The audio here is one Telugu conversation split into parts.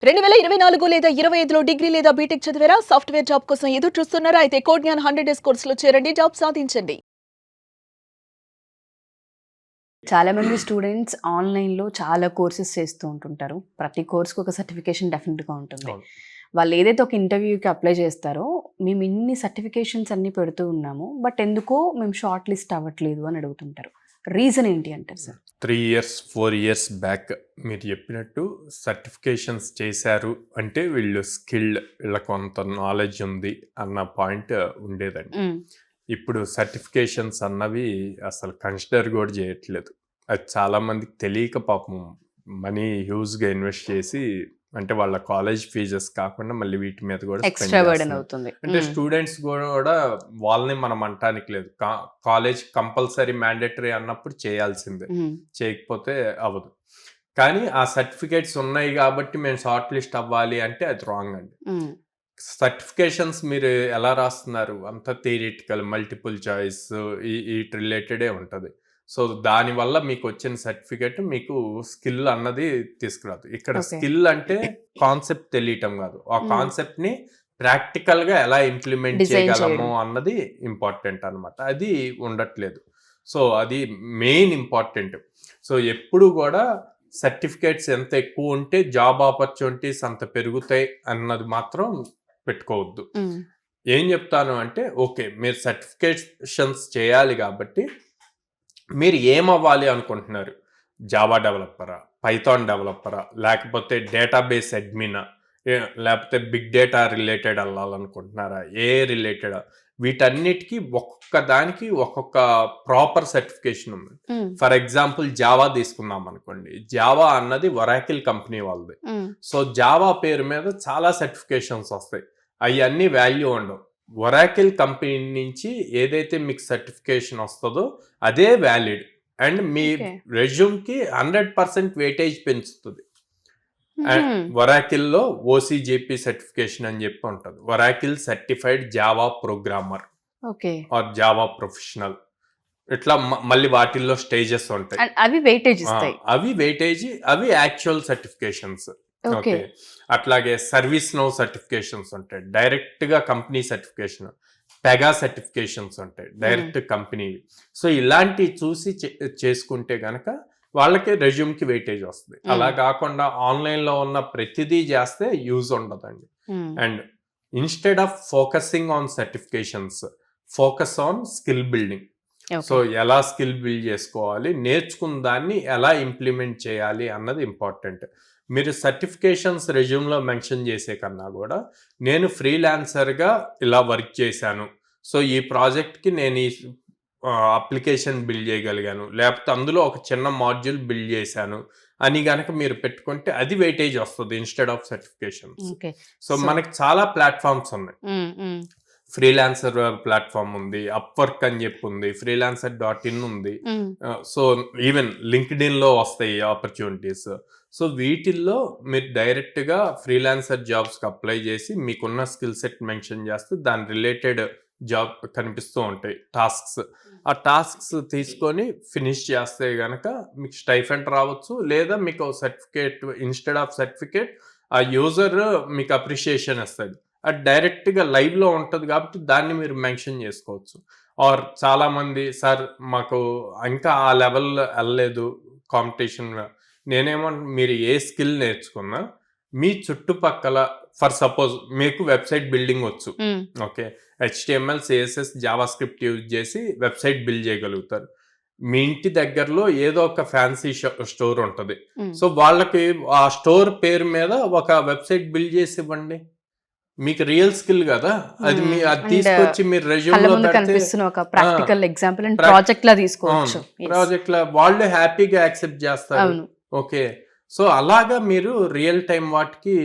2024 లేదా 25లో డిగ్రీ లేదా బీటెక్ చదివారా? సాఫ్ట్‌వేర్ జాబ్ కోసం ఎదురు చూస్తున్నారా? అయితే కోడ్‌జ్ఞాన్ 100 డేస్ కోర్సులో చేరండి. జాబ్ సాధించండి. చాలా మంది స్టూడెంట్స్ ఆన్‌లైన్‌లో చాలా కోర్సెస్ చేస్తూ ఉంటుంటారు. ప్రతి కోర్స్‌కి ఒక సర్టిఫికేషన్ డెఫినిట్‌గా ఉంటుంది. అవును. వాళ్ళు ఏదైతే ఒక ఇంటర్వ్యూకి అప్లై చేస్తారో, మేము ఇన్ని సర్టిఫికేషన్స్ అన్నీ పెడుతూ ఉన్నాము. బట్ ఎందుకో మేము షార్ట్ లిస్ట్ అవ్వట్లేదు అని అడుగుతుంటారు. రీజన్ ఏంటి అంటారు సార్? 3 ఇయర్స్, 4 ఇయర్స్ బ్యాక్ మీరు చెప్పినట్టు సర్టిఫికేషన్స్ చేశారు అంటే వీళ్ళు స్కిల్డ్, వీళ్ళకి కొంత నాలెడ్జ్ ఉంది అన్న పాయింట్ ఉండేదండి. ఇప్పుడు సర్టిఫికేషన్స్ అన్నవి అసలు కన్సిడర్ కూడా చేయట్లేదు. అది చాలామందికి తెలియక పాపం మనీ హ్యూజ్గా ఇన్వెస్ట్ చేసి, అంటే వాళ్ళ కాలేజ్ ఫీజెస్ కాకుండా మళ్ళీ వీటి మీద కూడా spend ఎక్స్ట్రా బర్డెన్ చేస్తున్నారు. అవుతుంది. అంటే స్టూడెంట్స్ కూడా వాళ్ళని మనం అంటానికి లేదు. కాలేజ్ కంపల్సరీ మ్యాండేటరీ అన్నప్పుడు చేయాల్సిందే, చేయకపోతే అవ్వదు. కానీ ఆ సర్టిఫికేట్స్ ఉన్నాయి కాబట్టి మేము షార్ట్ లిస్ట్ అవ్వాలి అంటే అది రాంగ్ అండి. సర్టిఫికేషన్స్ మీరు ఎలా రాస్తున్నారు? అంత థియరిటికల్, మల్టిపుల్ చాయిస్ వీటి రిలేటెడే ఉంటుంది. సో దానివల్ల మీకు వచ్చిన సర్టిఫికేట్ మీకు స్కిల్ అన్నది తీసుకురాదు. ఇక్కడ Okay. స్కిల్ అంటే కాన్సెప్ట్ తెలియటం కాదు, ఆ కాన్సెప్ట్ని ప్రాక్టికల్గా ఎలా ఇంప్లిమెంట్ Design చేయగలము చేయడం. అన్నది ఇంపార్టెంట్ అనమాట. అది ఉండట్లేదు. సో అది మెయిన్ ఇంపార్టెంట్. సో ఎప్పుడు కూడా సర్టిఫికేట్స్ ఎంత ఎక్కువ ఉంటే జాబ్ ఆపర్చునిటీస్ అంత పెరుగుతాయి అన్నది మాత్రం పెట్టుకోవద్దు. ఏం చెప్తాను అంటే, ఓకే మీరు సర్టిఫికేషన్స్ చేయాలి కాబట్టి మీరు ఏమవ్వాలి అనుకుంటున్నారు? జావా డెవలపరా, పైథాన్ డెవలపరా, లేకపోతే డేటాబేస్ అడ్మినా, లేకపోతే బిగ్ డేటా రిలేటెడ్ వెళ్ళాలనుకుంటున్నారా, ఏ రిలేటెడ్? వీటన్నిటికీ ఒక్కొక్క దానికి ఒక్కొక్క ప్రాపర్ సర్టిఫికేషన్ ఉంది. ఫర్ ఎగ్జాంపుల్ జావా తీసుకుందాం అనుకోండి. జావా అన్నది ఒరాకిల్ కంపెనీ వాళ్ళది. సో జావా పేరు మీద చాలా సర్టిఫికేషన్స్ వస్తాయి, అవన్నీ వాల్యూ ఉండవు. ఒరాకిల్ కంపెనీ నుంచి ఏదైతే మీకు సర్టిఫికేషన్ వస్తుందో అదే వ్యాలిడ్ అండ్ మీ Okay. రెజ్యూమ్కి 100% వెయిటేజ్ పెంచుతుంది. ఒరాకిల్లో ఓసీజేపీ సర్టిఫికేషన్ అని చెప్పి ఉంటుంది. Oracle certified Java programmer okay. Or Java professional, ఇట్లా మళ్ళీ వాటిల్లో స్టేజెస్ ఉంటాయి. అవి వెయిటేజ్ ఇస్తాయి. అవి వెయిటేజ్, అవి యాక్చువల్ సర్టిఫికేషన్స్. ఓకే. ఓకే, అట్లాగే సర్వీస్ నో సర్టిఫికేషన్స్ ఉంటాయి, డైరెక్ట్గా కంపెనీ సర్టిఫికేషన్. పెగా సర్టిఫికేషన్స్ ఉంటాయి, డైరెక్ట్ కంపెనీ. సో ఇలాంటివి చూసి చేసుకుంటే గనక వాళ్ళకి రెజ్యూమ్కి వెయిటేజ్ వస్తుంది. అలా కాకుండా ఆన్లైన్లో ఉన్న ప్రతిదీ చేస్తే యూజ్ ఉండదండి. And instead of focusing on certifications, focus on skill building. So ఎలా స్కిల్ బిల్డ్ చేసుకోవాలి, నేర్చుకున్న దాన్ని ఎలా ఇంప్లిమెంట్ చేయాలి అన్నది ఇంపార్టెంట్. మీరు సర్టిఫికేషన్స్ రెజ్యూమ్లో మెన్షన్ చేసే కన్నా కూడా, నేను ఫ్రీలాన్సర్గా ఇలా వర్క్ చేశాను, సో ఈ ప్రాజెక్ట్కి నేను ఈ అప్లికేషన్ బిల్డ్ చేయగలిగాను, లేకపోతే అందులో ఒక చిన్న మాడ్యూల్ బిల్డ్ చేశాను అని గనక మీరు పెట్టుకుంటే అది వెయిటేజ్ వస్తుంది ఇన్స్టెడ్ ఆఫ్ సర్టిఫికేషన్స్. సో మనకి చాలా ప్లాట్ఫామ్స్ ఉన్నాయి. ఫ్రీలాన్సర్ ప్లాట్ఫామ్ ఉంది, అప్వర్క్ అని చెప్పి ఉంది, freelancer.in ఉంది. సో ఈవెన్ లింక్డ్ఇన్లో వస్తాయి ఆపర్చునిటీస్. సో వీటిల్లో మీరు డైరెక్ట్గా ఫ్రీలాన్సర్ జాబ్స్కి అప్లై చేసి మీకున్న స్కిల్ సెట్ మెన్షన్ చేస్తే దాని రిలేటెడ్ జాబ్ కనిపిస్తూ ఉంటాయి, టాస్క్స్. ఆ టాస్క్స్ తీసుకొని ఫినిష్ చేస్తే కనుక మీకు స్టైఫెండ్ రావచ్చు, లేదా మీకు సర్టిఫికేట్, ఇన్స్టెడ్ ఆఫ్ సర్టిఫికేట్ ఆ యూజర్ మీకు అప్రిషియేషన్ ఇస్తాడు. అది డైరెక్ట్గా లైవ్లో ఉంటుంది కాబట్టి దాన్ని మీరు మెన్షన్ చేసుకోవచ్చు. ఆర్ చాలామంది, సార్ మాకు ఇంకా ఆ లెవెల్ వెళ్ళలేదు కాంపిటీషన్. మీరు ఏ స్కిల్ నేర్చుకున్నా మీ చుట్టుపక్కల, ఫర్ సపోజ్ మీకు వెబ్సైట్ బిల్డింగ్ వచ్చు, okay, HTML, CSS, JavaScript use చేసి వెబ్సైట్ బిల్డ్ చేయగలుగుతారు. మీ ఇంటి దగ్గరలో ఏదో ఒక ఫ్యాన్సీ స్టోర్ ఉంటుంది, సో వాళ్ళకి ఆ స్టోర్ పేరు మీద ఒక వెబ్సైట్ బిల్డ్ చేసి ఇవ్వండి. మీకు రియల్ స్కిల్ కదా అది, అది తీసుకొచ్చి మీరు రెజ్యూమ్లో కనిపిస్తున్న ఒక ప్రాక్టికల్ ఎగ్జాంపుల్ అండ్ ప్రాజెక్ట్ లా తీసుకోవచ్చు. ప్రాజెక్ట్ లా వాళ్ళు హ్యాపీగా యాక్సెప్ట్ చేస్తారు. ఓకే, సో అలాగా మీరు రియల్ టైం వాటికి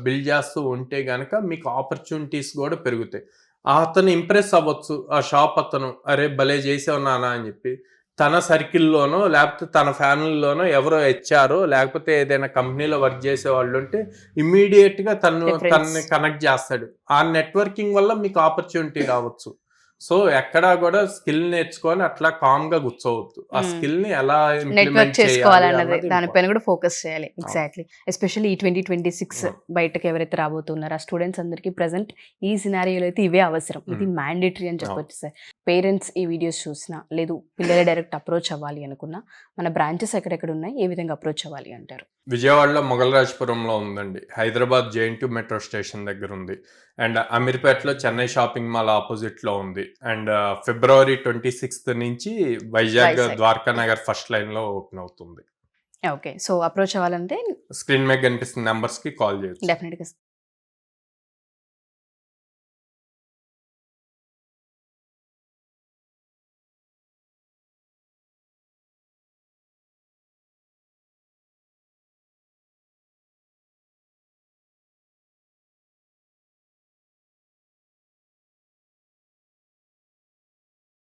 బిల్డ్ చేస్తూ ఉంటే గనక మీకు ఆపర్చునిటీస్ కూడా పెరుగుతాయి. అతను ఇంప్రెస్ అవ్వచ్చు, ఆ షాప్ అతను, అరే భలే చేసావు నానా అని చెప్పి తన సర్కిల్లోనో లేకపోతే తన ఫ్యామిలీలోనో ఎవరో హెచ్ఆరో లేకపోతే ఏదైనా కంపెనీలో వర్క్ చేసే వాళ్ళు ఉంటే ఇమ్మీడియట్గా తనని కనెక్ట్ చేస్తాడు. ఆ నెట్వర్కింగ్ వల్ల మీకు ఆపర్చునిటీ రావచ్చు. సో ఎక్కడా కూడా స్కిల్ నేర్చుకొని అట్లా కామ్ గా కూర్చోవద్దు. ఆ Hmm. స్కిల్ ని ఎలా నెట్వర్క్ ఇంప్లిమెంట్ చేసుకోవాలన్నది చేయాలి దానిపైన కూడా ఫోకస్ చేయాలి. ఎగ్జాక్ట్లీ. ఎస్పెషల్లీ ఈ 2026 అవును. బయటకు ఎవరైతే రాబోతున్నారో ఆ స్టూడెంట్స్ అందరికీ ప్రజెంట్ ఈ సినారియోలో అయితే ఇవే అవసరం. ఇది మ్యాండేటరీ అని చెప్పొచ్చు సార్. పేరెంట్స్ ఈ వీడియోస్ చూసినా లేదు పిల్లలు డైరెక్ట్ అప్రోచ్ అవ్వాలి అనుకున్నా మన బ్రాంచెస్ ఎక్కడెక్కడ ఉన్నాయి, ఏ విధంగా అప్రోచ్ అవ్వాలి అంటారు? విజయవాడలో మొగలరాజపురంలో ఉందండి, హైదరాబాద్ జేఎన్టీ మెట్రో స్టేషన్ దగ్గర ఉంది, అండ్ అమీర్పేటలో చెన్నై షాపింగ్ మాల్ ఆపోజిట్ లో ఉంది, అండ్ ఫిబ్రవరి 26th నుంచి వైజాగ్ వైజాగ్. ద్వారకా నగర్ ఫస్ట్ లైన్ లో ఓపెన్ అవుతుంది. ఓకే. సో అప్రోచ్ అవ్వాలంటే స్క్రీన్ మీద కనిపిస్తున్న నెంబర్స్ కి కాల్ చేయొచ్చు. డెఫినెట్గా